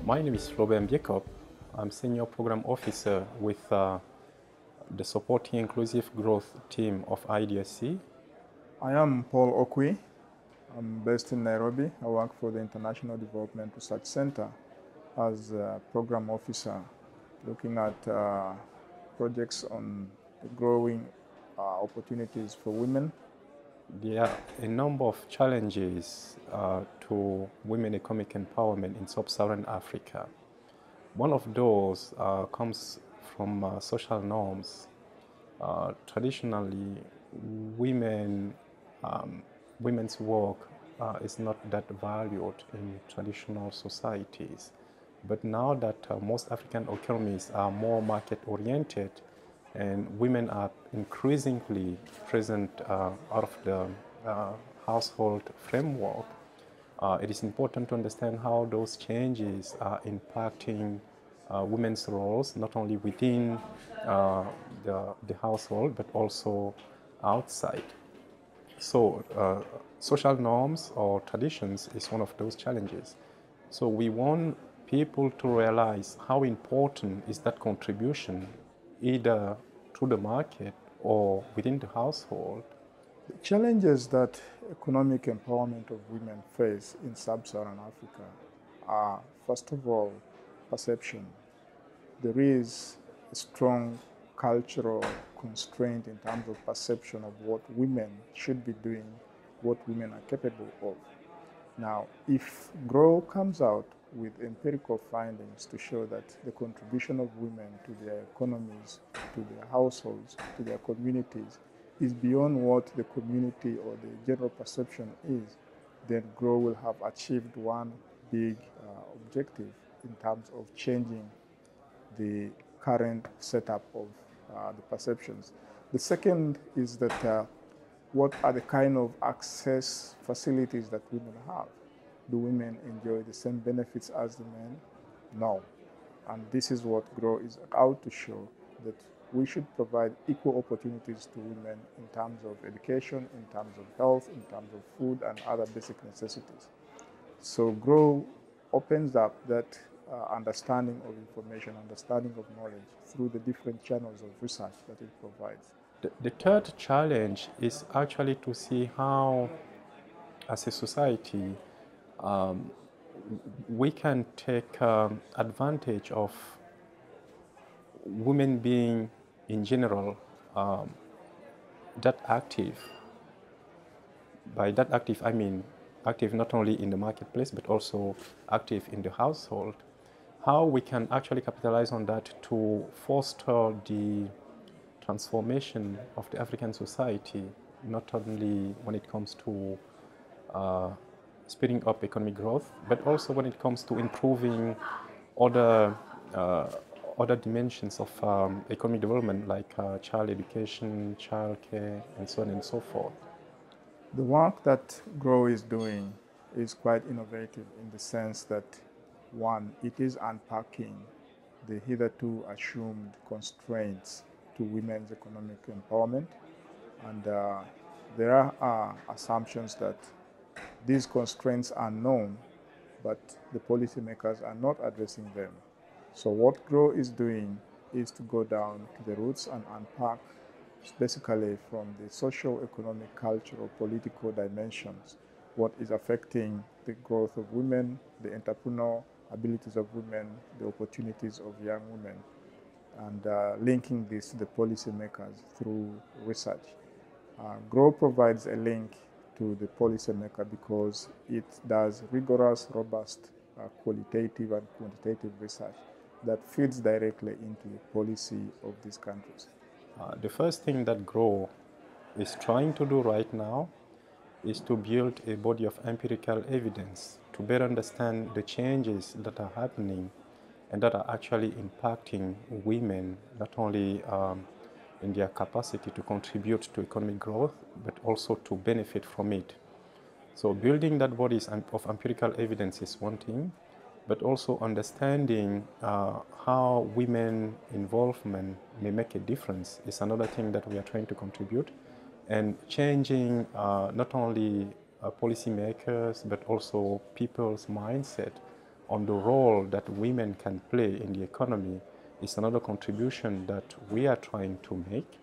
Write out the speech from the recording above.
My name is Flaubert Mbiekop. I'm Senior Program Officer with the Supporting Inclusive Growth team of IDRC. I am Paul Okwi. I'm based in Nairobi. I work for the International Development Research Center as a Program Officer, looking at projects on growing opportunities for women. There are a number of challenges to women economic empowerment in Sub-Saharan Africa. One of those comes from social norms. Traditionally, women's work is not that valued in traditional societies. But now that most African economies are more market-oriented and women are increasingly present out of the household framework, it is important to understand how those changes are impacting women's roles, not only within the household, but also outside. So social norms or traditions is one of those challenges. So we want people to realize how important is that contribution, either through the market or within the household. The challenges that economic empowerment of women face in Sub-Saharan Africa are, first of all, perception. There is a strong cultural constraint in terms of perception of what women should be doing, what women are capable of. Now, if GrOW comes out with empirical findings to show that the contribution of women to their economies, to their households, to their communities is beyond what the community or the general perception is, then GrOW will have achieved one big objective in terms of changing the current setup of the perceptions. The second is that what are the kind of access facilities that women have? Do women enjoy the same benefits as the men? No. And this is what GrOW is out to show, that we should provide equal opportunities to women in terms of education, in terms of health, in terms of food and other basic necessities. So GrOW opens up that understanding of information, understanding of knowledge through the different channels of research that it provides. The third challenge is actually to see how, as a society, we can take advantage of women being, in general, that active. By that active, I mean active not only in the marketplace, but also active in the household. How we can actually capitalize on that to foster the transformation of the African society, not only when it comes to speeding up economic growth, but also when it comes to improving other dimensions of economic development, like child education, child care, and so on and so forth. The work that GrOW is doing is quite innovative in the sense that, one, it is unpacking the hitherto assumed constraints to women's economic empowerment. And there are assumptions that these constraints are known, but the policymakers are not addressing them. So what GrOW is doing is to go down to the roots and unpack, basically from the social, economic, cultural, political dimensions, what is affecting the growth of women, the entrepreneurial abilities of women, the opportunities of young women, and linking this to the policymakers through research. GrOW provides a link to the policymaker because it does rigorous, robust, qualitative and quantitative research that feeds directly into the policy of these countries. The first thing that GrOW is trying to do right now is to build a body of empirical evidence to better understand the changes that are happening and that are actually impacting women, not only in their capacity to contribute to economic growth, but also to benefit from it. So building that body of empirical evidence is one thing, but also understanding how women involvement may make a difference is another thing that we are trying to contribute, and changing not only policymakers, but also people's mindset on the role that women can play in the economy is another contribution that we are trying to make.